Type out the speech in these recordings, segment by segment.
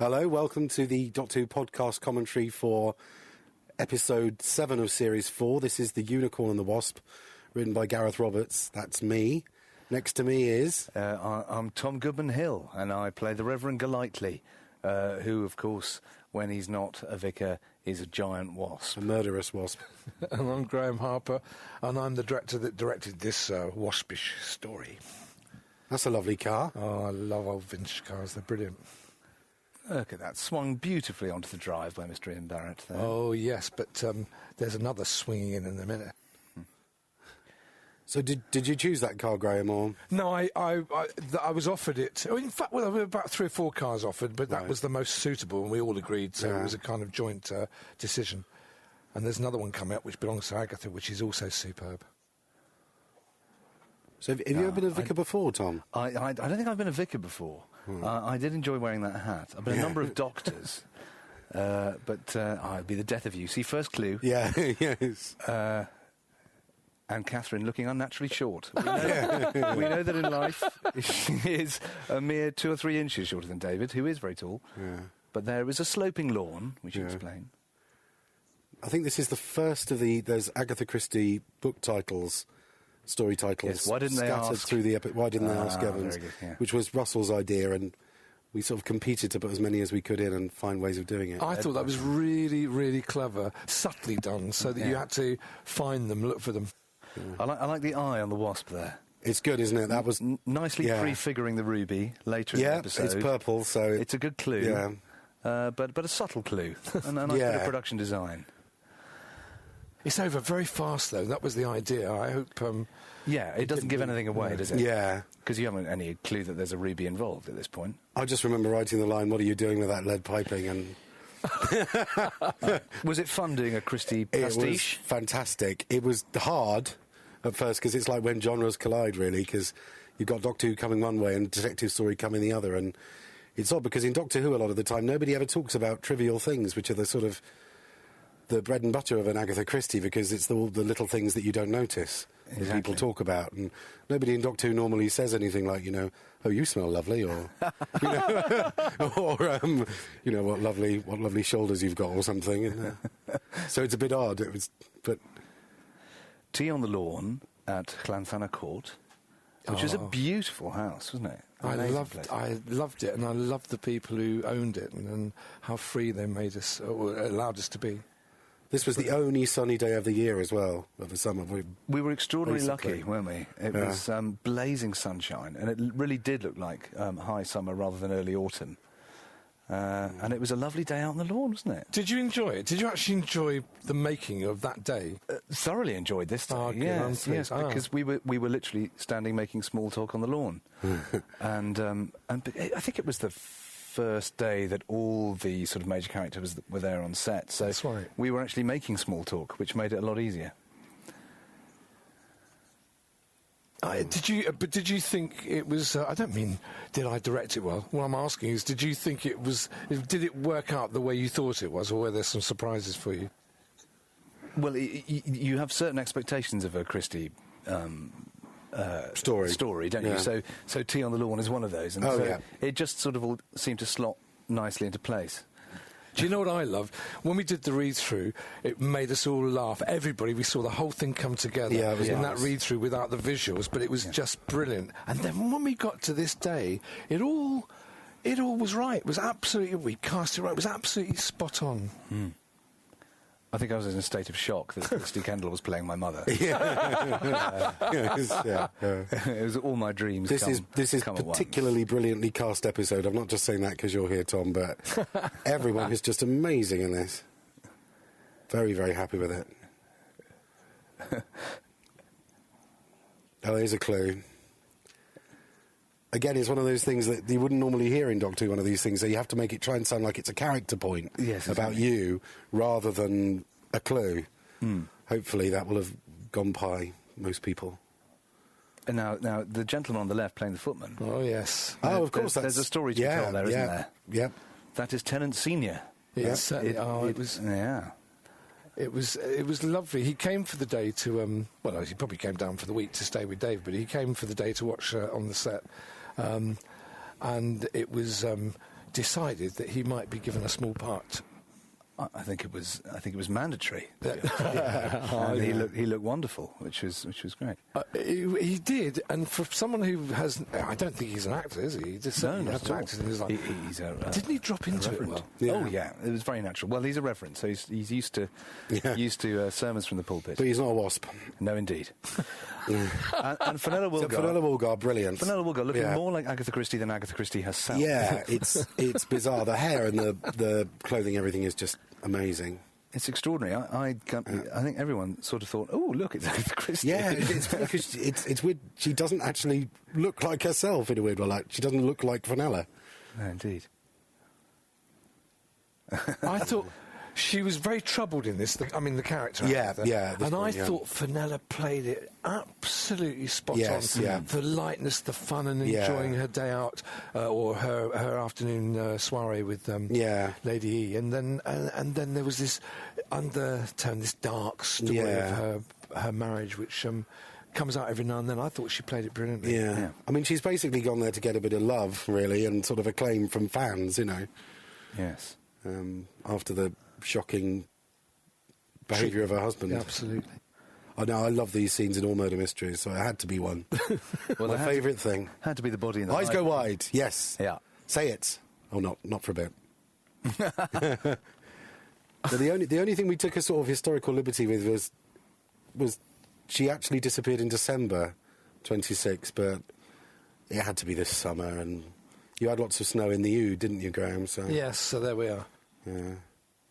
Hello, welcome to the Doctor Who podcast commentary for episode 7 of series 4. This is The Unicorn and the Wasp, written by Gareth Roberts. That's me. Next to me is... I'm Tom Goodman-Hill, and I play the Reverend Golightly, who, of course, when he's not a vicar, is a giant wasp. A murderous wasp. And I'm Graeme Harper, and I'm the director that directed this waspish story. That's a lovely car. Oh, I love old vintage cars. They're brilliant. Look at that, swung beautifully onto the drive by Mr. Ian Barrett there. Oh, yes, but there's another swinging in a minute. So did you choose that car, Graeme, or...? No, I was offered it. In fact, well, there were about 3 or 4 cars offered, but that was the most suitable, and we all agreed, so it was a kind of joint decision. And there's another one coming up which belongs to Agatha, which is also superb. So have you ever been a vicar before, Tom? I don't think I've been a vicar before. I did enjoy wearing that hat. I've been a number of doctors, but it'd be the death of you. See, first clue. Yeah, yes. And Catherine looking unnaturally short. We know that in life she is a mere 2 or 3 inches shorter than David, who is very tall. Yeah. But there is a sloping lawn, which you explain. I think this is the first of those Agatha Christie book titles, story titles. Yes, why didn't they ask? Through the why didn't they ask Evans? Very good, yeah. Which was Russell's idea, and we sort of competed to put as many as we could in and find ways of doing it. I thought that was really, really clever, subtly done, so that you had to find them, look for them. Yeah. I like the eye on the wasp there. It's good, isn't it? That was nicely prefiguring the ruby later in the episode. Yeah, it's purple, so it's a good clue. Yeah, but a subtle clue and a nice bit of production design. It's over very fast, though. That was the idea. I hope... it doesn't give anything away, does it? Yeah. Because you haven't any clue that there's a ruby involved at this point. I just remember writing the line, "What are you doing with that lead piping?" And was it fun doing a Christie pastiche? It was fantastic. It was hard at first, because it's like when genres collide, really, because you've got Doctor Who coming one way and detective story coming the other, and it's odd, because in Doctor Who a lot of the time nobody ever talks about trivial things, which are the sort of the bread and butter of an Agatha Christie, because it's all the little things that you don't notice that people talk about, and nobody in Doctor Who normally says anything like, "Oh, you smell lovely," or or what lovely shoulders you've got, or something. So it's a bit odd. But tea on the lawn at Llanthana Court, which was a beautiful house, wasn't it? I loved it, and I loved the people who owned it, and how free they made us, or allowed us to be. This was the only sunny day of the year as well, of the summer. We were extraordinarily lucky, weren't we? It was blazing sunshine, and it really did look like high summer rather than early autumn. And it was a lovely day out on the lawn, wasn't it? Did you enjoy it? Did you actually enjoy the making of that day? Thoroughly enjoyed this day, yes, because we were literally standing making small talk on the lawn. and I think it was the first day that all the sort of major characters were there on set, so that's right. We were actually making small talk, which made it a lot easier. Did you think it was... I don't mean, did I direct it well? What I'm asking is, did you think it was... Did it work out the way you thought it was, or were there some surprises for you? Well, you have certain expectations of a Christie story, don't you? So Tea on the Lawn is one of those, and it just sort of all seemed to slot nicely into place. Do you know what I loved? When we did the read-through, it made us all laugh. Everybody, we saw the whole thing come together in that read-through without the visuals, but it was just brilliant. And then when we got to this day, it all was right. It was absolutely... We cast it right. It was absolutely spot on. I think I was in a state of shock that Christy Kendall was playing my mother. It was all my dreams. This is particularly brilliantly cast episode. I'm not just saying that because you're here, Tom, but everyone is just amazing in this. Very, very happy with it. There's a clue. Again, it's one of those things that you wouldn't normally hear in Doctor Who, one of these things, so you have to make it try and sound like it's a character point about you, rather than a clue. Hopefully that will have gone by most people. And now, the gentleman on the left playing the footman. Oh, yes. Oh, of course. There's a story to tell there, isn't there? Yep. That is Tennant Senior. Yes. It was... Yeah. It was lovely. He came for the day to... he probably came down for the week to stay with Dave, but he came for the day to watch on the set. And it was decided that he might be given a small part? I think it was mandatory. He looked wonderful, which was great. He did, and for someone who has, I don't think he's an actor, is he? He just no, has not acted in his life. Didn't he drop into it well? Yeah. Oh yeah, it was very natural. Well, he's a reverend, so he's used to sermons from the pulpit. But he's not a wasp. No, indeed. And Fenella Woolgar. So Fenella Woolgar, brilliant. Fenella Woolgar looking more like Agatha Christie than Agatha Christie herself. Yeah, it's bizarre. The hair and the clothing, everything is just amazing. It's extraordinary. I think everyone sort of thought, oh, look, it's Agatha Christie. Yeah, it's because it's weird. She doesn't actually look like herself in a weird way. Like, she doesn't look like Fenella. No, indeed. I thought she was very troubled in this. The character. And I thought Fenella played it absolutely spot on. Yeah. The lightness, the fun, and enjoying her day out or her afternoon soiree with Lady E, and then there was this undertone, this dark story of her marriage, which comes out every now and then. I thought she played it brilliantly. Yeah. I mean, she's basically gone there to get a bit of love, really, and sort of acclaim from fans, you know. Yes. After the shocking behaviour of her husband. Yeah, absolutely. I know, I love these scenes in all murder mysteries, so it had to be one. Well, my favourite thing. Had to be the body in the Eyes go wide, yes. Yeah. Say it. Oh, not for a bit. But the only thing we took a sort of historical liberty with was she actually disappeared in December 26, but it had to be this summer, and you had lots of snow in the U, didn't you, Graeme? So yes, so there we are. Yeah.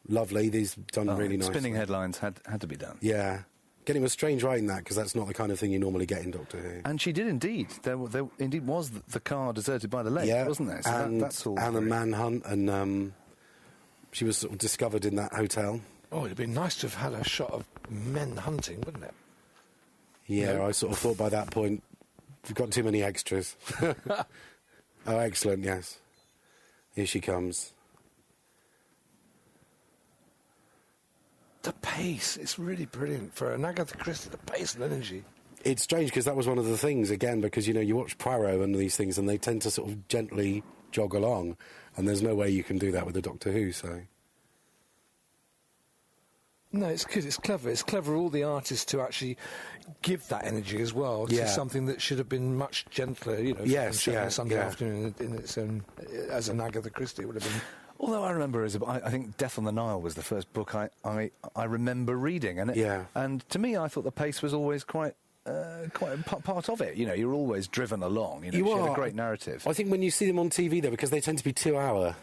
Lovely, these done really nicely. Spinning headlines had to be done. Yeah. Getting was strange writing that, because that's not the kind of thing you normally get in Doctor Who. And she did indeed. There indeed was the car deserted by the lake, wasn't there? So that's all. And the manhunt, and she was sort of discovered in that hotel. Oh, it'd be nice to have had a shot of men hunting, wouldn't it? Yeah, no? I sort of thought by that point, we've got too many extras. Oh, excellent, yes. Here she comes. The pace, it's really brilliant. For an Agatha Christie, the pace and energy. It's strange, because that was one of the things, again, because, you know, you watch Poirot and these things, and they tend to sort of gently jog along, and there's no way you can do that with the Doctor Who, so... No, it's good, it's clever. It's clever, all the artists, to actually give that energy as well to something that should have been much gentler, you know, on Sunday afternoon in its own, as an Agatha Christie, it would have been... Although I remember, I think Death on the Nile was the first book I remember reading, and to me I thought the pace was always quite a part of it. You know, you're always driven along. You know, she had a great narrative. I think when you see them on TV, though, because they tend to be 2-hour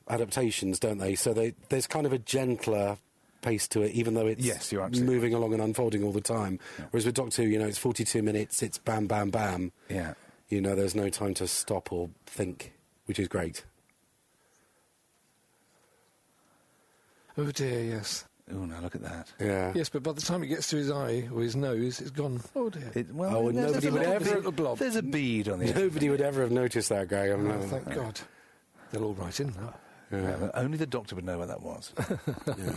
adaptations, don't they? So there's kind of a gentler pace to it, even though it's moving along and unfolding all the time. Yeah. Whereas with Doctor Who, you know, it's 42 minutes, it's bam, bam, bam. Yeah. You know, there's no time to stop or think, which is great. Oh dear, yes. Oh, now look at that. Yeah. Yes, but by the time it gets to his eye or his nose, it's gone. Oh dear. Nobody would ever... There's a bead on the Nobody would ever have noticed that, Graeme. Oh, thank God. They'll all write in now. Yeah. Only the Doctor would know what that was. Yeah.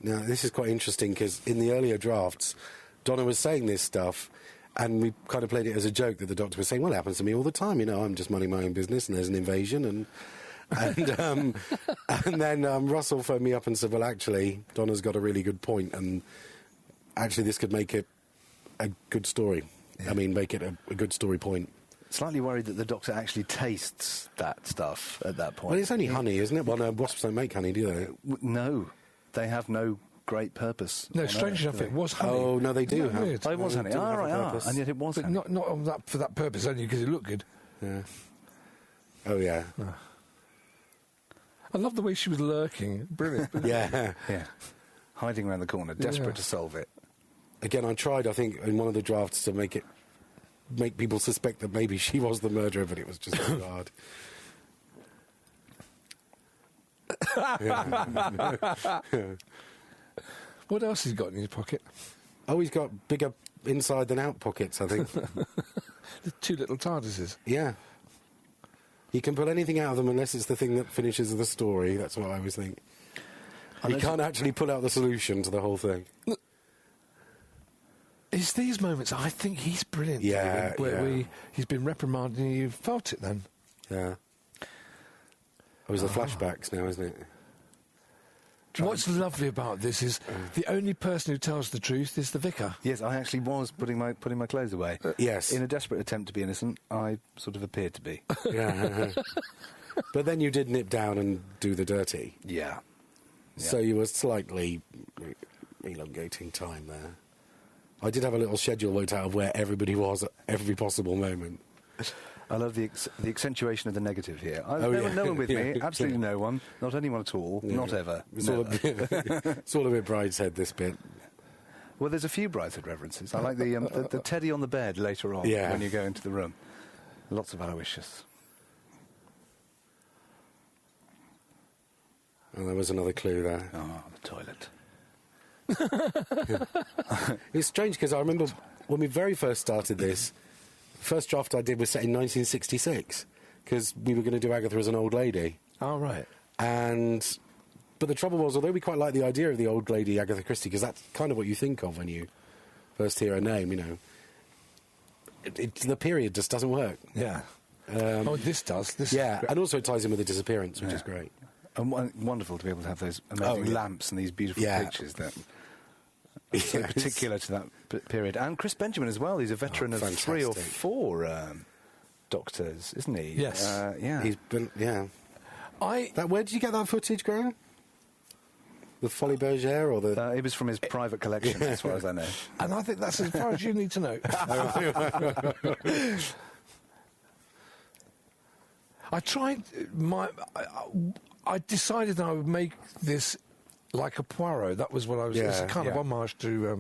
Now, this is quite interesting, because in the earlier drafts, Donna was saying this stuff, and we kind of played it as a joke that the Doctor was saying, well, it happens to me all the time, you know, I'm just minding my own business and there's an invasion, and then Russell phoned me up and said, well, actually, Donna's got a really good point, and actually this could make it a good story. Yeah. I mean, make it a good story point. Slightly worried that the Doctor actually tastes that stuff at that point. Well, it's only honey, isn't it? Well, no, wasps don't make honey, do they? No, they have no great purpose. No, strange enough, it was honey. Oh, no, they do have. Weird. Oh, it was honey. And yet it was honey. But not on that, for that purpose, only because it looked good. Yeah. Oh, yeah. Oh. I love the way she was lurking. Brilliant. Yeah. Yeah. Hiding around the corner, desperate to solve it. Again, I tried, I think, in one of the drafts to make people suspect that maybe she was the murderer, but it was just too hard. What else has he got in his pocket? Oh, he's got bigger inside than out pockets, I think. The 2 little TARDISes. Yeah. He can pull anything out of them unless it's the thing that finishes the story. That's what I always think. He can't actually pull out the solution to the whole thing. It's these moments, I think he's brilliant. Yeah, where he's been reprimanded and you felt it then. Yeah. It was the flashbacks now, isn't it? What's lovely about this is the only person who tells the truth is the vicar. Yes, I actually was putting my clothes away. Yes. In a desperate attempt to be innocent, I sort of appeared to be. Yeah. But then you did nip down and do the dirty. Yeah. So you were slightly elongating time there. I did have a little schedule worked out of where everybody was at every possible moment. I love the accentuation of the negative here. No one with me, absolutely no one, not anyone at all, not ever. It's all a bit Brideshead, this bit. Well, there's a few Brideshead references. I like the teddy on the bed later on when you go into the room. Lots of Aloysius. And there was another clue there. Oh, the toilet. It's strange because I remember when we very first started this, the first draft I did was set in 1966 because we were going to do Agatha as an old lady. Oh, right. But the trouble was, although we quite like the idea of the old lady Agatha Christie, because that's kind of what you think of when you first hear her name, you know, the period just doesn't work. Yeah. This does. And also it ties in with the disappearance, which is great. And wonderful to be able to have those amazing lamps and these beautiful pictures that are so particular to that period. And Chris Benjamin as well. He's a veteran of 3 or 4 Doctors, isn't he? Yes. He's been, where did you get that footage, Graeme? The Folie Bergère or the... It was from his private collection, as far as I know. And I think that's as far as you need to know. I decided I would make this like a Poirot. That was what I was... it's a kind of homage to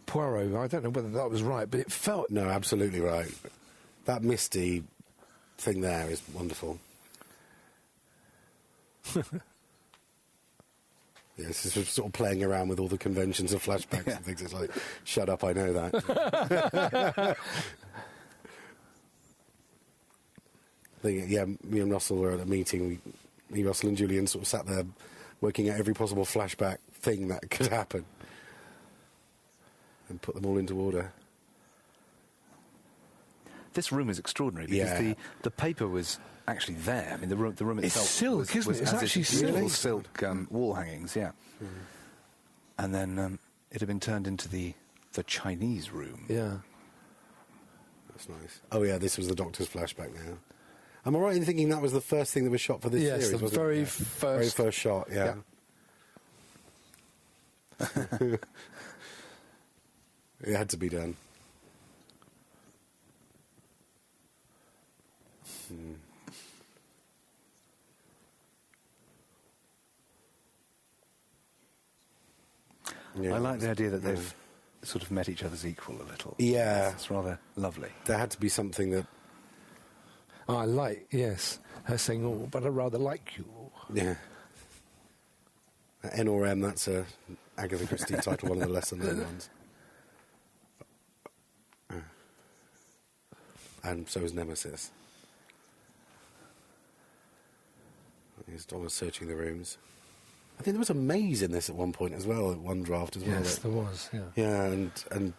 Poirot. I don't know whether that was right, but it felt... No, absolutely right. That misty thing there is wonderful. Yes, it's sort of playing around with all the conventions of flashbacks and things. It's like, shut up, I know that. Me and Russell were at a meeting. Russell and Julian sort of sat there working out every possible flashback thing that could happen and put them all into order. This room is extraordinary because the paper was actually there. I mean, the room itself... It's silk, isn't it? It's actually silk. Silk wall hangings, And then it had been turned into the Chinese room. Yeah. That's nice. Oh, yeah, this was the Doctor's flashback now. Am I right in thinking that was the first thing that was shot for this series? Yes, the very first shot, yeah. It had to be done. I like the idea that they've sort of met each other's equal a little. Yeah. It's rather lovely. There had to be something that... I like, her saying, oh, but I rather like you. Yeah. N or M, that's a Agatha Christie title, one of the lesser known ones. And so is Nemesis. He's almost searching the rooms. I think there was a maze in this at one point as well, at one draft as well. Yes, there was, Yeah, and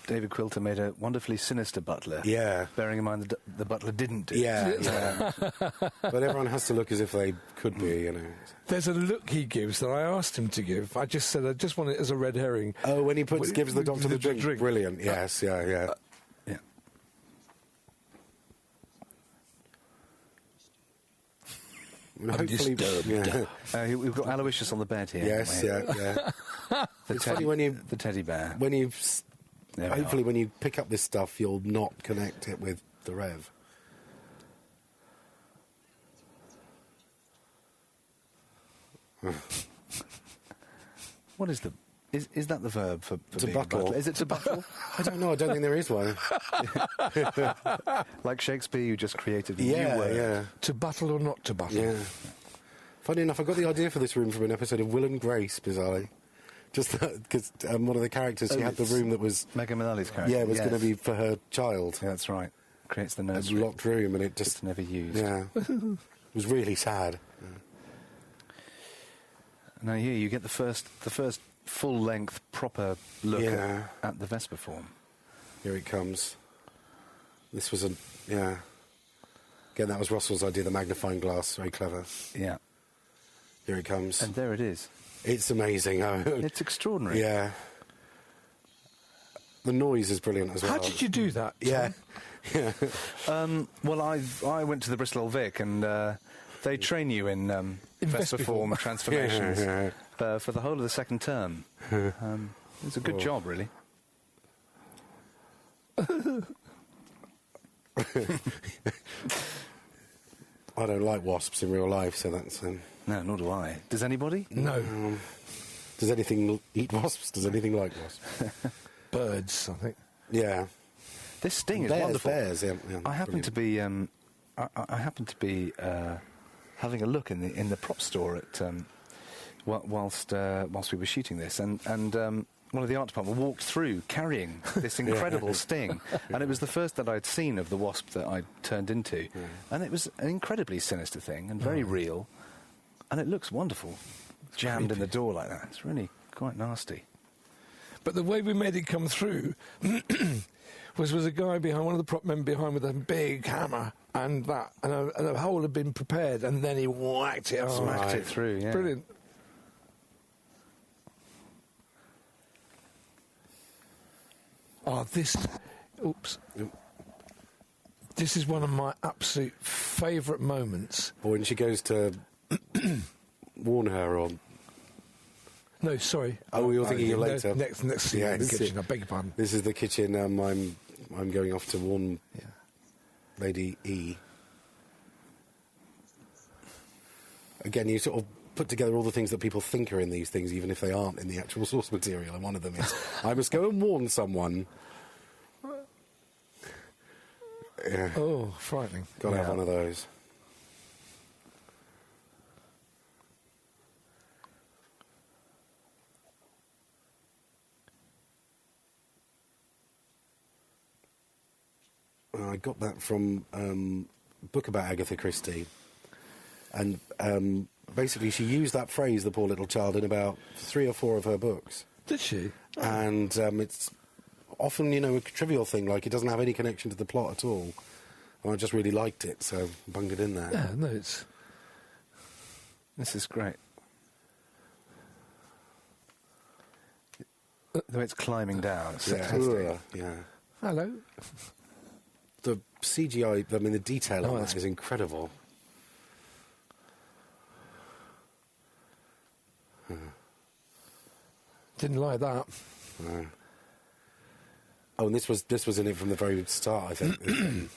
David Quilter made a wonderfully sinister butler. Yeah. Bearing in mind the butler didn't do. Yeah. But everyone has to look as if they could be, you know. There's a look he gives that I asked him to give. I just said, I just want it as a red herring. Oh, when he gives the Doctor the drink. Brilliant, yes, yeah. Hopefully, we've got Aloysius on the bed here. Yes, yeah. It's funny when you... The teddy bear. When you... Hopefully when you pick up this stuff, you'll not connect it with the Rev. What is the... Is that the verb for to being buttle? A butler? Is it to buttle? I don't know. I don't think there is one. Like Shakespeare, you just created a new word. Yeah. To buttle or not to buttle? Yeah. Funny enough, I got the idea for this room from an episode of Will and Grace, bizarrely. Just because one of the characters, she had the room that was... Megan Mullally's character. Yeah, it was going to be for her child. Yeah, that's right. Creates the nursery. A locked room, and it just... It's never used. Yeah. It was really sad. Now here you get the first full-length, proper look at the Vesper form. Here it comes. This was Again, that was Russell's idea, the magnifying glass. Very clever. Yeah. Here it comes. And there it is. It's amazing. It's extraordinary. Yeah. The noise is brilliant as well. How did you do that, Tom? Yeah. Well, I went to the Bristol Old Vic, and they train you in Vesper form transformations for the whole of the second term. It's a good job, really. I don't like wasps in real life, so that's... No, nor do I. Does anybody? No. Does anything eat wasps? Does anything like wasps? Birds, I think. Yeah. This sting is Bears, wonderful. Bears, yeah, I happen to be having a look in the prop store at whilst we were shooting this, and one of the art department walked through carrying this incredible sting, and it was the first that I'd seen of the wasp that I'd turned into, and it was an incredibly sinister thing and very real, and it looks wonderful, jammed in the door like that. It's really quite nasty. But the way we made it come through was a guy behind, one of the prop men behind with a big hammer, and a hole had been prepared, and then he whacked it, smacked it through. Yeah, brilliant. Oh, this is one of my absolute favourite moments. Or when she goes to warn her, or... No, sorry. Oh, you're thinking of later. Next scene in the kitchen, I beg your pardon. This is the kitchen. I'm going off to warn Lady E. Again, you sort of put together all the things that people think are in these things, even if they aren't in the actual source material, and one of them is, I must go and warn someone. Yeah. Oh, frightening. Got to have one of those. I got that from a book about Agatha Christie, and basically she used that phrase, the poor little child, in about 3 or 4 of her books. Did she? And it's often, a trivial thing, like it doesn't have any connection to the plot at all. And I just really liked it, so bunged it in there. Yeah, no, it's... This is great. The way it's climbing down, it's fantastic. Yeah. Hello. The CGI, the detail on that is incredible. Didn't like that. No. Oh, and this was in it from the very start, I think.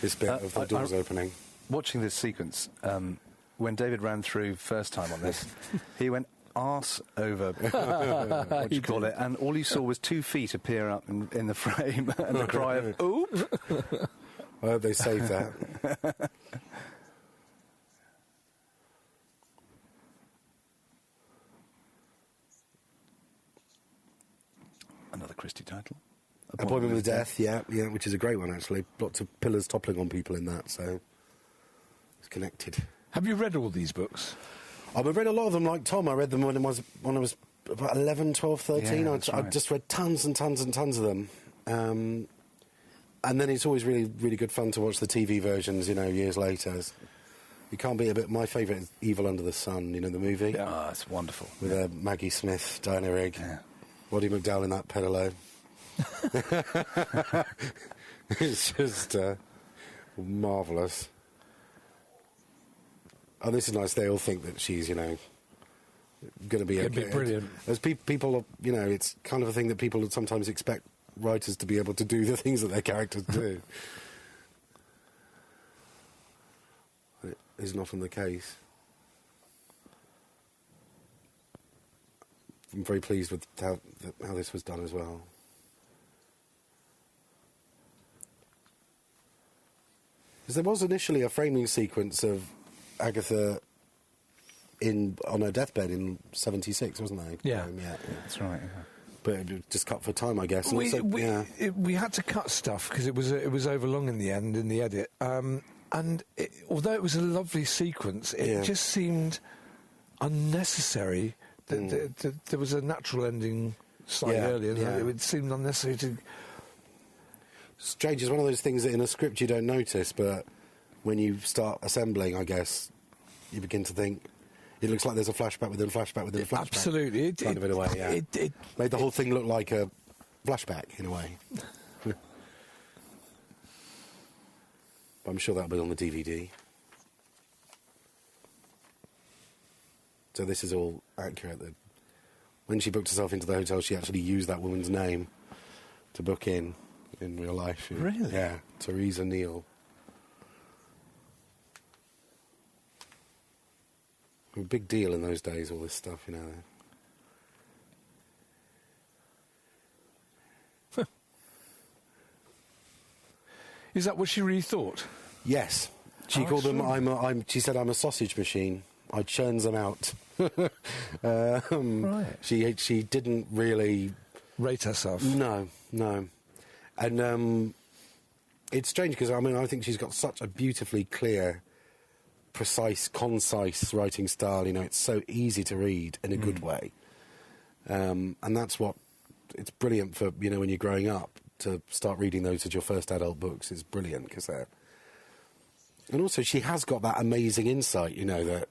This bit of the doors opening. Watching this sequence, when David ran through first time on this, he went arse over, what do you call it, and all you saw was 2 feet appear up in the frame, and the cry of, oop! I hope they saved that. Another Christie title. Appointment with Death, yeah, which is a great one, actually. Lots of pillars toppling on people in that, so it's connected. Have you read all these books? I've read a lot of them, like Tom. I read them when I was about 11, 12, 13. Yeah, I just read tons and tons and tons of them. And then it's always really, really good fun to watch the TV versions, years later. You can't beat a bit. My favourite is Evil Under the Sun, the movie. Yeah, oh, it's wonderful. With Maggie Smith, Diana Rigg, Roddy McDowall in that pedalo. It's just marvellous. Oh, this is nice. They all think that she's, going to be brilliant. As people, it's kind of a thing that people sometimes expect writers to be able to do the things that their characters do. It isn't often the case. I'm very pleased with how this was done as well. Because there was initially a framing sequence of Agatha on her deathbed in 76, wasn't there? Yeah. Yeah, that's right. Yeah. But it was just cut for time, I guess. We had to cut stuff because it was overlong in the end, in the edit. Although it was a lovely sequence, it just seemed unnecessary there was a natural ending slightly earlier. It seemed unnecessary to... Strange is one of those things that in a script you don't notice, but when you start assembling, I guess, you begin to think, it looks like there's a flashback within a flashback within a flashback. Absolutely. Kind of in a way, yeah. It made the whole thing look like a flashback, in a way. I'm sure that'll be on the DVD. So this is all accurate. That when she booked herself into the hotel, she actually used that woman's name to book in real life. Really? Yeah, Theresa Neal. A big deal in those days, all this stuff, you know. Is that what she really thought? Yes. She called them, she said, I'm a sausage machine. I churns them out. Right. She didn't really... Rate herself? No. And it's strange because, I think she's got such a beautifully clear, precise, concise writing style. You know, it's so easy to read in a good way. And that's what... It's brilliant for, when you're growing up, to start reading those as your first adult books. Is brilliant because they're... And also, she has got that amazing insight, that...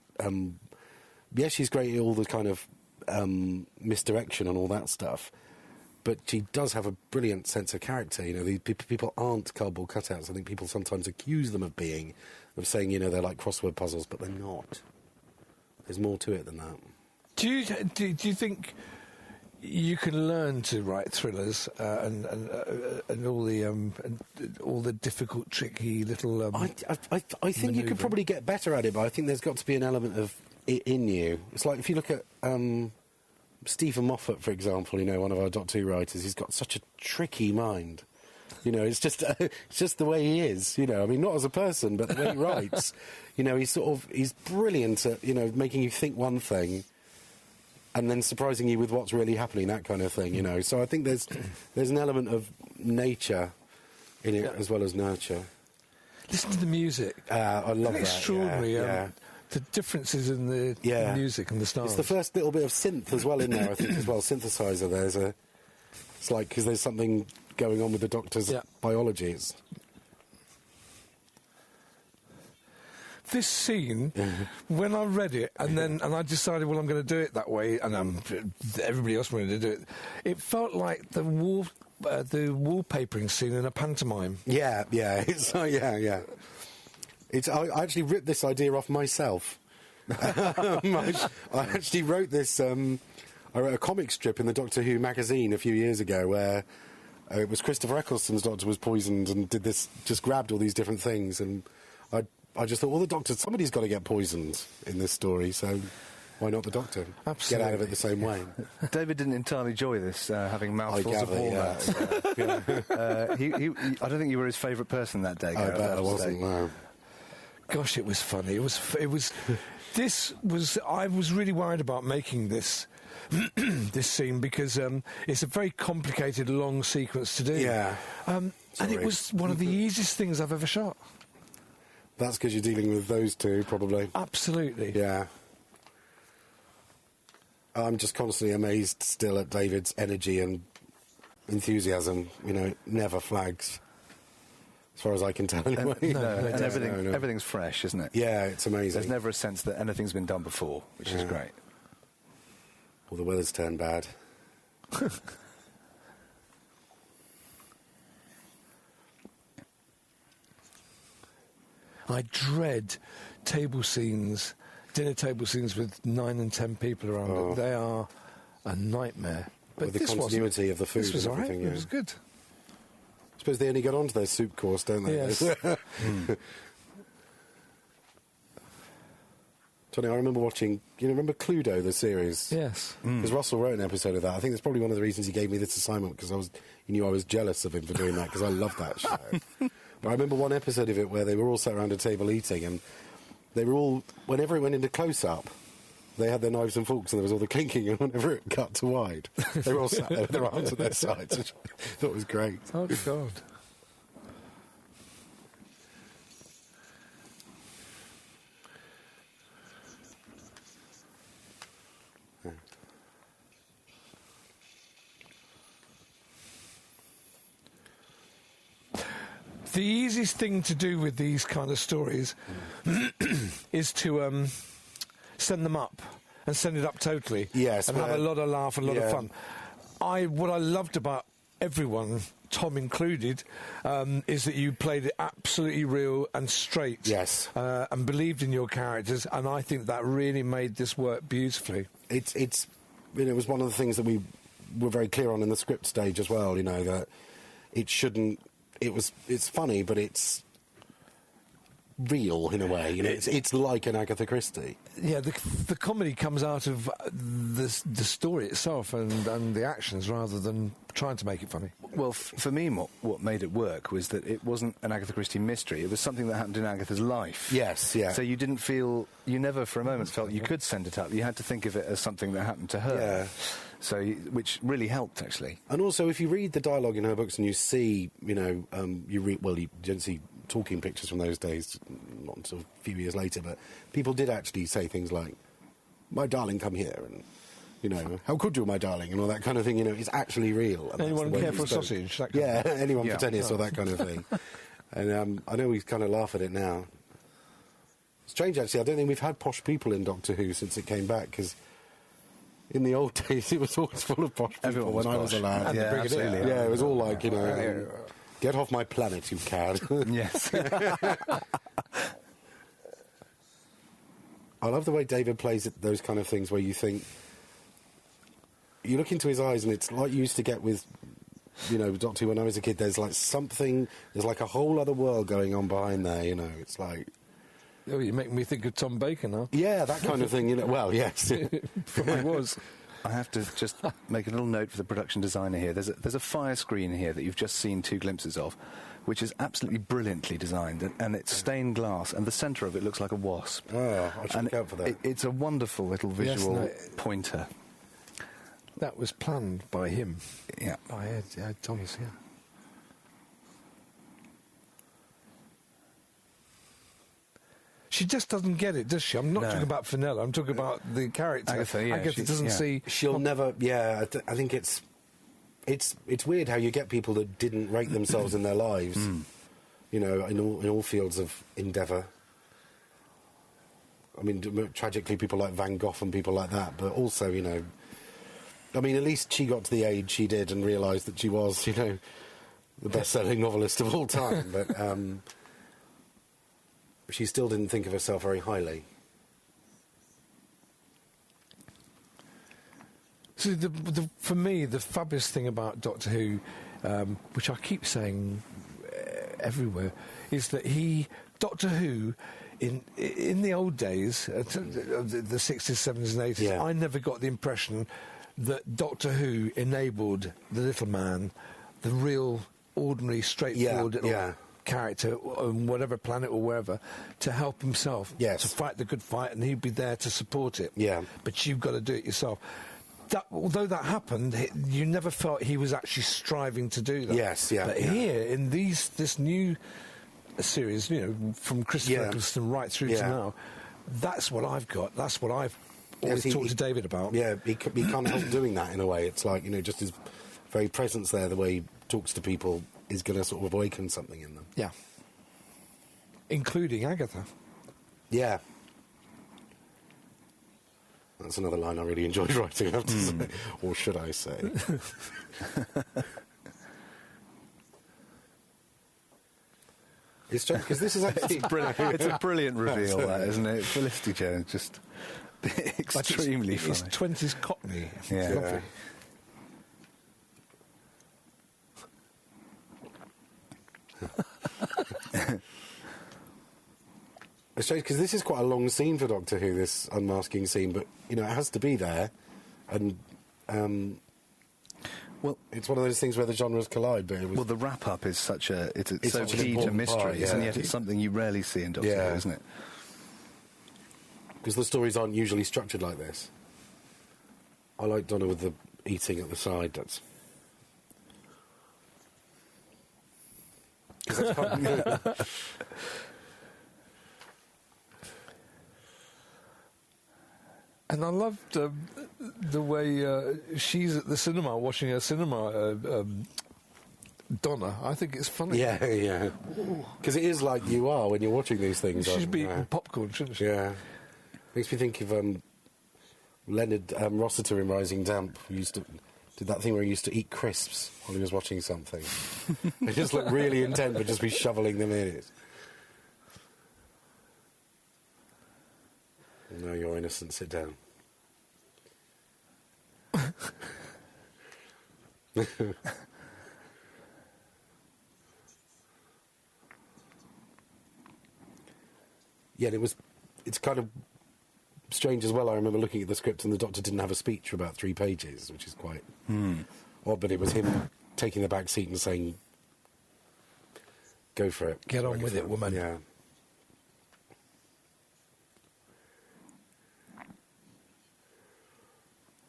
yes, she's great at all the kind of misdirection and all that stuff, but she does have a brilliant sense of character. The people aren't cardboard cutouts. I think people sometimes accuse them of saying, they're like crossword puzzles, but they're not. There's more to it than that. Do you think you can learn to write thrillers and all the difficult, tricky little? I think you could probably get better at it, but I think there's got to be an element of it in you. It's like if you look at Stephen Moffat, for example. One of our Doctor Who writers. He's got such a tricky mind. It's just the way he is. Not as a person, but the way he writes. He's brilliant at making you think one thing, and then surprising you with what's really happening, that kind of thing, So I think there's an element of nature in it as well as nurture. Listen to the music. I love that. Extraordinary. Yeah. The differences in the music and the styles. It's the first little bit of synth as well in there, I think, as well. Synthesizer. It's like, because there's something going on with the Doctor's biology. This scene, when I read it, and I decided, well, I'm going to do it that way, and everybody else wanted to do it. It felt like the wallpapering scene in a pantomime. Yeah. I actually ripped this idea off myself. I actually wrote this. I wrote a comic strip in the Doctor Who magazine a few years ago where it was Christopher Eccleston's Doctor was poisoned and did this, just grabbed all these different things, and I just thought, well, the Doctor, somebody's got to get poisoned in this story, so why not the Doctor? Absolutely. Get out of it the same way. David didn't entirely enjoy this, having mouthfuls of walnuts. I don't think you were his favourite person that day, Gareth. I bet I wasn't, no. Gosh, it was funny. It was. I was really worried about making this this scene because it's a very complicated, long sequence to do. Yeah. And it was one of the easiest things I've ever shot. That's because you're dealing with those two, probably. Absolutely. Yeah. I'm just constantly amazed still at David's energy and enthusiasm. It never flags. As far as I can tell, anyway. And everything's fresh, isn't it? Yeah, it's amazing. There's never a sense that anything's been done before, which is great. Well, the weather's turned bad. I dread dinner table scenes with 9 and 10 people around it. They are a nightmare. But with the continuity of the food this was and everything. Right. It was good. I suppose they only get onto their soup course, don't they? Yes. Tony, I remember watching... remember Cluedo, the series? Yes. Because Russell wrote an episode of that. I think that's probably one of the reasons he gave me this assignment, because he knew I was jealous of him for doing that, because I loved that show. But I remember one episode of it where they were all sat around a table eating, and they were all... Whenever it went into close-up, they had their knives and forks, and there was all the clinking, and whenever it cut to wide, they were all sat there with their arms at their sides, which I thought was great. Oh, God. The easiest thing to do with these kind of stories is to send them up and send it up totally. Yes, and have a lot of laugh and a lot of fun. What I loved about everyone, Tom included, is that you played it absolutely real and straight. Yes. And believed in your characters, and I think that really made this work beautifully. It was one of the things that we were very clear on in the script stage as well, that it shouldn't... It's funny, but it's real in a way. It's like an Agatha Christie. Yeah, the comedy comes out of the story itself and the actions rather than trying to make it funny. Well, for me, what made it work was that it wasn't an Agatha Christie mystery. It was something that happened in Agatha's life. Yes, yeah. So you never for a moment felt you could send it up. You had to think of it as something that happened to her. Yeah. So, which really helped, actually. And also, if you read the dialogue in her books and you see, you don't see talking pictures from those days, not until a few years later, but people did actually say things like, "My darling, come here," and, "How could you, my darling," and all that kind of thing, it's actually real. Anyone care for a sausage? That kind of anyone for tennis or that kind of thing. And I know we kind of laugh at it now. Strange, actually, I don't think we've had posh people in Doctor Who since it came back, because... in the old days, it was always full of posh people when I was a lad. Yeah, absolutely. Yeah, it was all like, get off my planet, you cad. Yes. I love the way David plays those kind of things where you think... you look into his eyes and it's like you used to get with, Doctor Who when I was a kid. There's like something... there's like a whole other world going on behind there, It's like... oh, you're making me think of Tom Baker now. Yeah, that kind of thing, Well, yes. Probably was. I have to just make a little note for the production designer here. There's a fire screen here that you've just seen 2 glimpses of, which is absolutely brilliantly designed, and it's stained glass, and the centre of it looks like a wasp. Oh, I should look out for that. It's a wonderful little visual pointer. That was planned by him. Yeah. By Ed Thomas, yeah. She just doesn't get it, does she? I'm not talking about Fenella, I'm talking about the character. Agatha doesn't see... she'll never... Yeah, I think it's weird how you get people that didn't rate themselves in their lives, in all fields of endeavour. I mean, tragically, people like Van Gogh and people like that, but also, I mean, at least she got to the age she did and realised that she was, the best-selling novelist of all time, but... she still didn't think of herself very highly. So for me, the fabulous thing about Doctor Who, which I keep saying everywhere, is that Doctor Who, in the old days, the 60s, 70s and 80s, I never got the impression that Doctor Who enabled the little man, the real, ordinary, straightforward little character on whatever planet or wherever, to help himself, to fight the good fight, and he'd be there to support it. Yeah. But you've got to do it yourself. Although that happened, you never felt he was actually striving to do that. Yes, yeah. But here, in this new series, from Christopher Eccleston right through to now, that's what I've got. That's what I've always talked to David about. Yeah, he can't help doing that in a way. It's like, just his very presence there, the way he talks to people, is going to sort of awaken something in them. Yeah. Including Agatha. Yeah. That's another line I really enjoyed writing, I have to say. Or should I say. It's strange, because this is actually... It's a brilliant reveal, that, isn't it? Felicity Jones, just extremely funny. It's 20s Cockney. Yeah. It's strange, because this is quite a long scene for Doctor Who, this unmasking scene, but, it has to be there, and, well, it's one of those things where the genres collide, but well, the wrap-up is it's so key to mysteries, and yet it's something you rarely see in Doctor Who, isn't it? Because the stories aren't usually structured like this. I like Donna with the eating at the side, that's... And I loved the way she's at the cinema watching her cinema Donna. I think it's funny. Yeah. Because it is like you are when you're watching these things. She should be eating popcorn, shouldn't she? Yeah. Makes me think of Leonard Rossiter in Rising Damp, who did that thing where he used to eat crisps while he was watching something. They just look really intent, but just be shoveling them in. No, you're innocent. Sit down. Yeah, and it's kind of strange as well. I remember looking at the script and the Doctor didn't have a speech for about 3 pages, which is quite odd, but it was him taking the back seat and saying, go for it. Get on with it, woman. Yeah.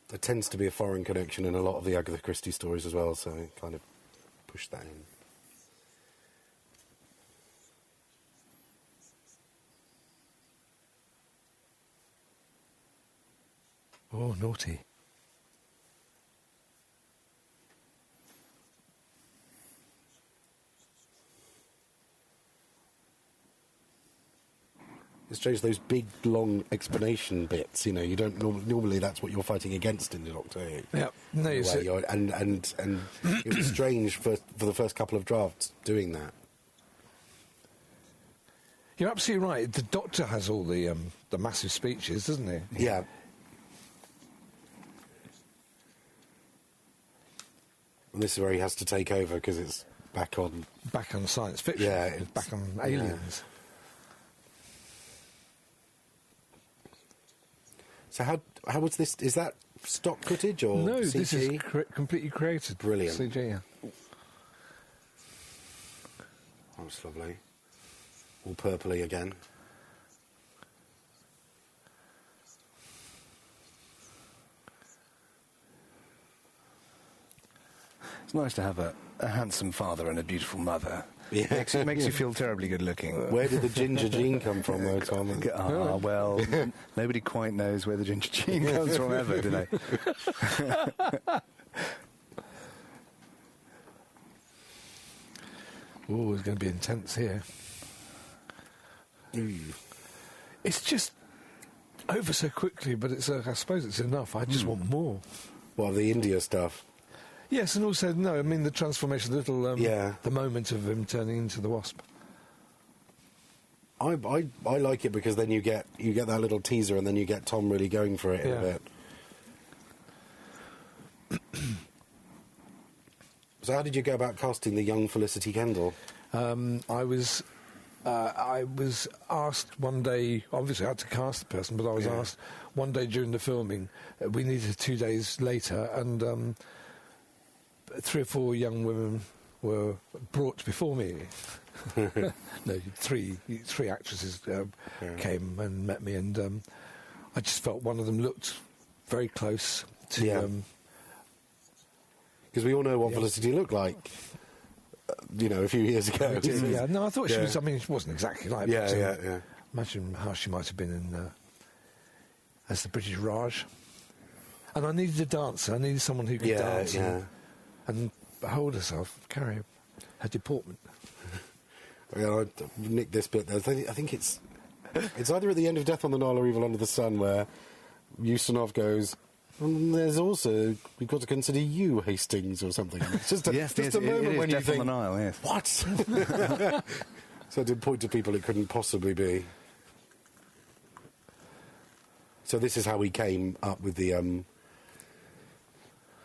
There tends to be a foreign connection in a lot of the Agatha Christie stories as well, so I kind of pushed that in. Oh, naughty. It's strange, those big, long explanation bits, you don't normally that's what you're fighting against in the Doctor Who. Yeah, no, and it was strange for the first couple of drafts doing that. You're absolutely right. The Doctor has all the massive speeches, doesn't he? Yeah. And this is where he has to take over because it's back on science fiction. Yeah, it's back on aliens. Yeah. So how was this? Is that stock footage or no? CG? This is completely created. Brilliant. CG. Yeah. That was lovely. All purpley again. It's nice to have a handsome father and a beautiful mother. Yeah. It makes you feel terribly good looking. Where did the ginger gene come from, though, Tom? Well, nobody quite knows where the ginger gene comes from ever, do they? Oh, it's going to be intense here. It's just over so quickly, but I suppose it's enough. I just want more. Well, the India stuff. Yes, and also, no, I mean the transformation, the moment of him turning into the Wasp. I like it because then you get that little teaser and then you get Tom really going for it in a bit. So how did you go about casting the young Felicity Kendall? I was asked one day, obviously I had to cast the person, but I was asked one day during the filming, we needed 2 days later, and 3 or 4 young women were brought before me. No, three actresses came and met me, and I just felt one of them looked very close to... Because we all know what Felicity looked like, a few years ago. Yeah, no, I thought she was... I mean, she wasn't exactly like that. Yeah. Imagine how she might have been in as the British Raj. And I needed a dancer. I needed someone who could dance and hold herself, carry her deportment. I nicked this bit there. I think it's either at the end of Death on the Nile or Evil Under the Sun where Ustinov goes... And there's also, we've got to consider you, Hastings, or something. It's just a moment when you think, on the Nile, yes. What? So I did point to people it couldn't possibly be. So this is how we came up with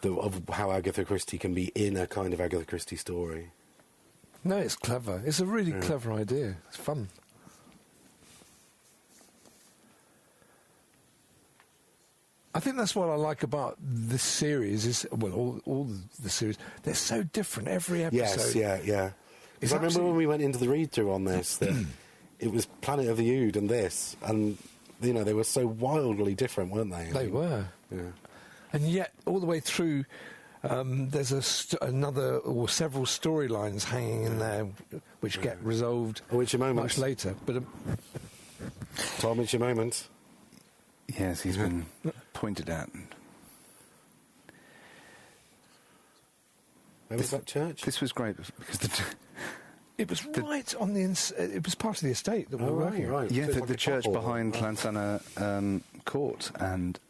of how Agatha Christie can be in a kind of Agatha Christie story. No, it's clever. It's a really clever idea. It's fun. I think that's what I like about this series is, well, all the series, they're so different every episode. Yes, yeah. Because I remember when we went into the read-through on this, that it was Planet of the Ood and this, and, they were so wildly different, weren't they? They were. Yeah. And yet, all the way through, there's another or several storylines hanging in there which get resolved much later. But Tom, it's your moment. Yes, he's been pointed at. Where was that church? This was great because it was right on the... it was part of the estate that we were working on. Right. Yeah, So the church behind Llansanna Court, and...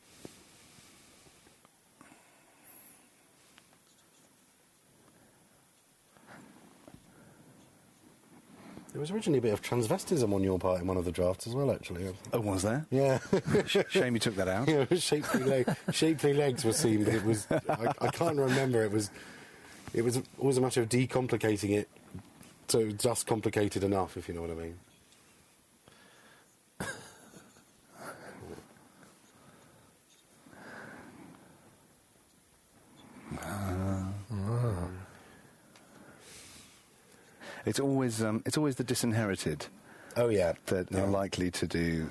There was originally a bit of transvestism on your part in one of the drafts as well, actually. Oh, was there? Yeah. Shame you took that out. Yeah, shapely legs were seen, but it was... I can't remember. It was always a matter of decomplicating it so just complicated enough, if you know what I mean. It's always the disinherited. Oh, yeah. That are likely to do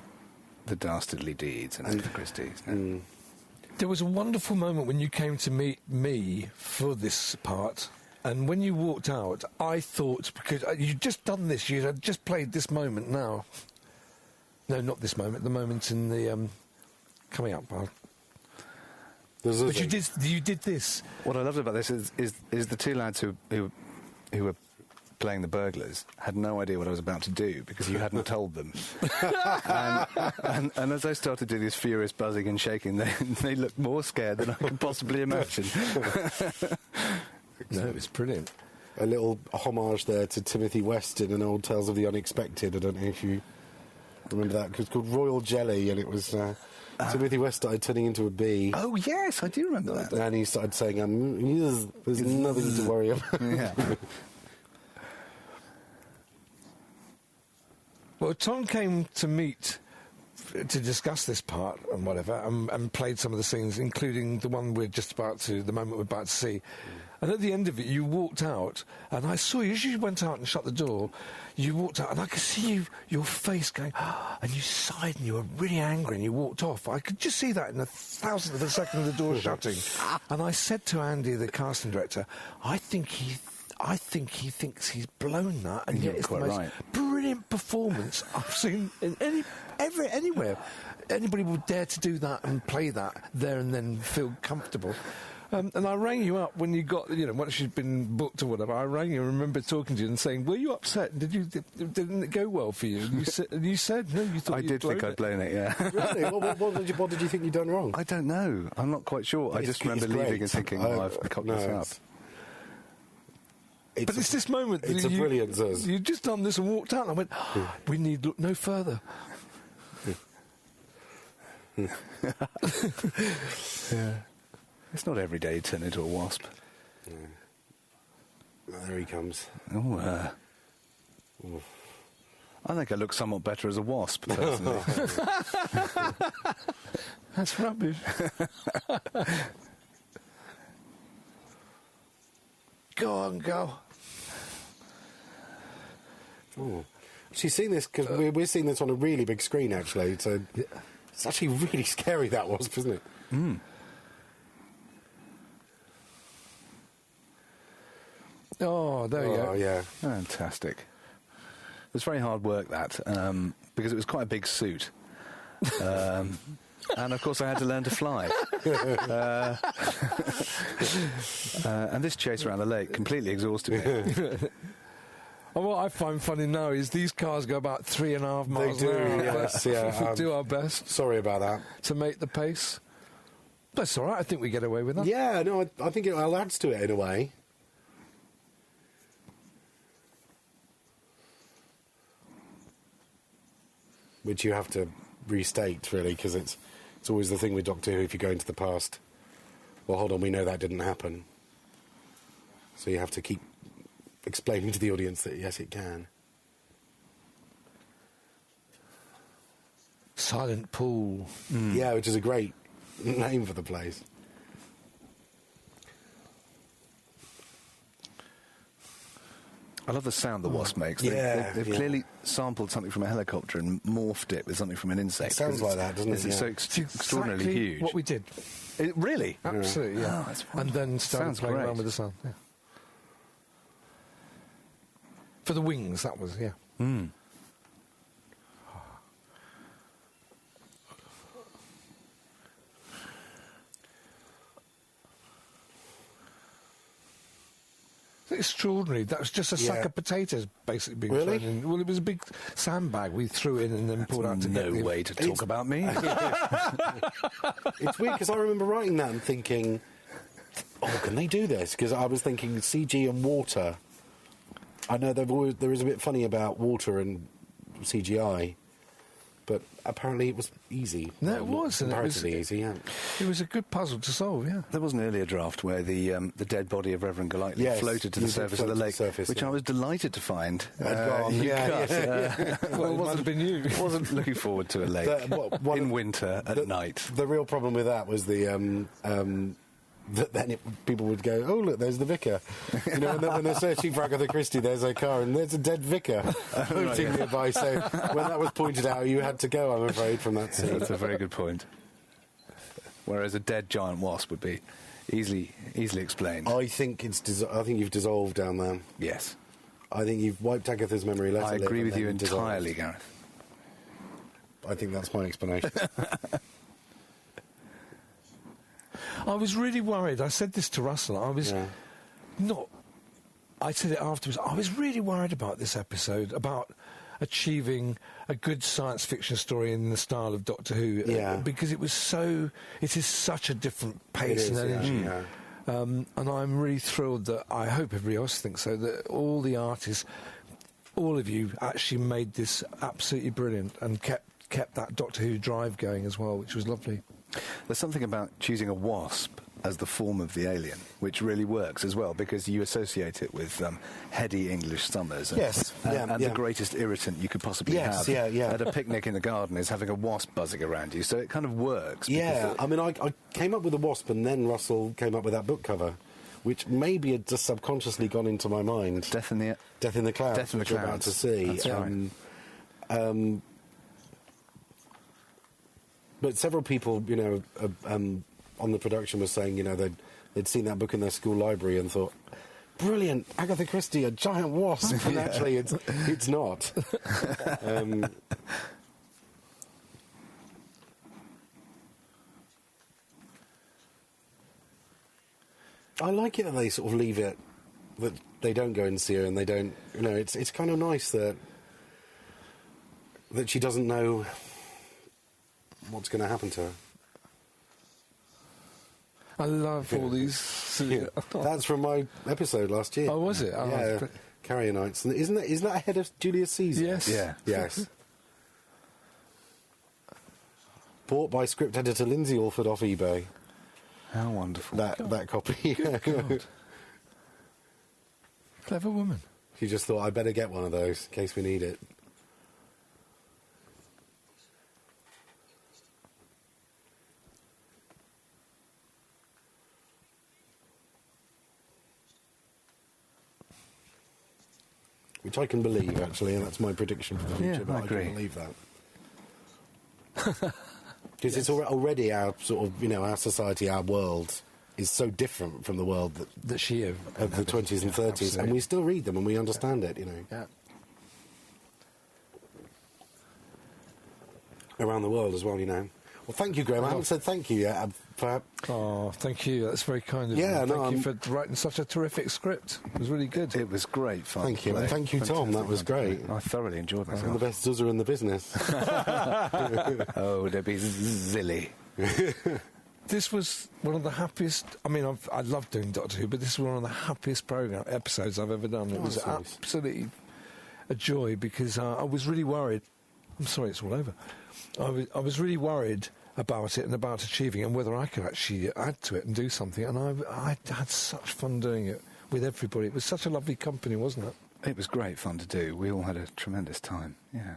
the dastardly deeds and Agatha Christie's. No? There was a wonderful moment when you came to meet me for this part, and when you walked out, I thought, because you'd just done this, you had just played this moment now. No, not this moment, the moment in the coming up. But you did this. What I loved about this is the two lads who were playing the burglars had no idea what I was about to do because you hadn't told them. and as I started to do this furious buzzing and shaking, they looked more scared than I could possibly imagine. No, it was brilliant. A little homage there to Timothy West in an old Tales of the Unexpected. I don't know if you remember that. It was called Royal Jelly, and it was... Timothy West started turning into a bee. Oh, yes, I do remember that. And he started saying, yes, there's nothing to worry about. Yeah. Well, Tom came to discuss this part and whatever, and played some of the scenes, including the one the moment we're about to see. And at the end of it, you walked out, and I saw you, as you went out and shut the door, you walked out, and I could see your face going, and you sighed, and you were really angry, and you walked off. I could just see that in a thousandth of a second of the door shutting. And I said to Andy, the casting director, I think he thinks he's blown that, and yet it's the most brilliant performance I've seen in anywhere. Anybody would dare to do that and play that there and then feel comfortable. And I rang you up when you got, once you'd been booked or whatever. I rang you and remember talking to you and saying, "Were you upset? Didn't it go well for you?" And you said, "No, you thought I did think I'd blown it." Yeah. Really? What did you think you'd done wrong? I don't know. I'm not quite sure. I just remember leaving and thinking, I've cocked this up. But it's this moment. It's a brilliant Zuz. You'd just done this and walked out, and I went, we need look no further. Yeah. It's not every day you turn into a wasp. Yeah. There he comes. Oh, I think I look somewhat better as a wasp, personally. That's rubbish. Go on, go. Oh. She's seen this because we're seeing this on a really big screen, actually. So it's actually really scary, that wasp, isn't it? Mm. Oh, there you go. Oh, yeah. Fantastic. It was very hard work, that, because it was quite a big suit. And, of course, I had to learn to fly. And this chase around the lake completely exhausted me. And what I find funny now is these cars go about 3.5 miles an hour. Yes, yeah. We do our best. Sorry about that. To make the pace. That's all right. I think we get away with that. Yeah, no, I think it adds to it in a way. Which you have to restate, really, because it's always the thing with Doctor Who, if you go into the past, well, hold on, we know that didn't happen. So you have to keep explaining to the audience that, yes, it can. Silent Pool. Mm. Yeah, which is a great name for the place. I love the sound the wasp makes. Yeah, they've clearly sampled something from a helicopter and morphed it with something from an insect. It sounds like that, doesn't it? It's so extraordinarily exactly huge. What we did. Really? Absolutely, yeah. Oh, that's and then started playing around with the sound. Yeah. For the wings, that was, yeah. Mm. extraordinary. That was just a sack of potatoes basically being thrown in. Well, it was a big sandbag we threw in and then pulled out to no way to talk about me. It's weird because I remember writing that and thinking, oh, can they do this? Because I was thinking CG and water. I know there is a bit funny about water and CGI, but apparently it was easy. No, it was. Comparatively easy, yeah. It was a good puzzle to solve, yeah. There was an earlier draft where the dead body of Reverend Golightly floated to the surface of the lake, which I was delighted to find. Well, it must have been you. Wasn't looking forward to a lake in winter at night. The real problem with that was that then people would go, oh, look, there's the vicar. You know, and then when they're searching for Agatha Christie, there's her car, and there's a dead vicar floating nearby. So when that was pointed out, you had to go, I'm afraid, from that scene. That's a very good point. Whereas a dead giant wasp would be easily explained. I think you've dissolved down there. Yes. I think you've wiped Agatha's memory. I agree with you entirely, Gareth. I think that's my explanation. I was really worried. I said this to Russell. I said it afterwards. I was really worried about this episode, about achieving a good science fiction story in the style of Doctor Who. Because it is such a different pace and energy. And I'm really thrilled that, I hope everybody else thinks so, that all the artists, all of you, actually made this absolutely brilliant and kept that Doctor Who drive going as well, which was lovely. There's something about choosing a wasp as the form of the alien, which really works as well, because you associate it with heady English summers. And, the greatest irritant you could possibly have at a picnic in the garden is having a wasp buzzing around you. So it kind of works. Yeah, I mean, I came up with a wasp, and then Russell came up with that book cover, which maybe had just subconsciously gone into my mind. Death in the Clouds. Death in the Clouds. We're about to see. That's right. But several people, you know, on the production were saying, you know, they'd seen that book in their school library and thought, brilliant, Agatha Christie, a giant wasp. And actually, it's not. I like it that they sort of leave it, that they don't go and see her and they don't, you know, it's kind of nice that she doesn't know what's going to happen to her. I love all these. That's from my episode last year. Oh, was it? Yeah, Carrionites. Isn't that ahead of Julius Caesar? Yes. Yeah. Yes. Bought by script editor Lindsay Alford off eBay. How wonderful. That copy. God. Clever woman. She just thought, I better get one of those in case we need it. Which I can believe, actually, and that's my prediction for the future, but I can believe that. Because it's already our sort of, you know, our society, our world is so different from the world of the 20s and 30s, absolutely. And we still read them and we understand it, you know. Yeah. Around the world as well, you know. Well, thank you, Graeme. I haven't said thank you yet. Oh, thank you. That's very kind of you. Thank you for writing such a terrific script. It was really good. It was great fun. Thank you. And thank you, Tom. That was great. I thoroughly enjoyed myself. I'm the best zuzzer in the business. Oh, they'd be zilly. This was one of the happiest... I mean, I love doing Doctor Who, but this was one of the happiest episodes I've ever done. It was absolutely a joy, because I was really worried... I'm sorry, it's all over. I was really worried about it and about achieving it and whether I could actually add to it and do something. And I had such fun doing it with everybody. It was such a lovely company, wasn't it? It was great fun to do. We all had a tremendous time, yeah.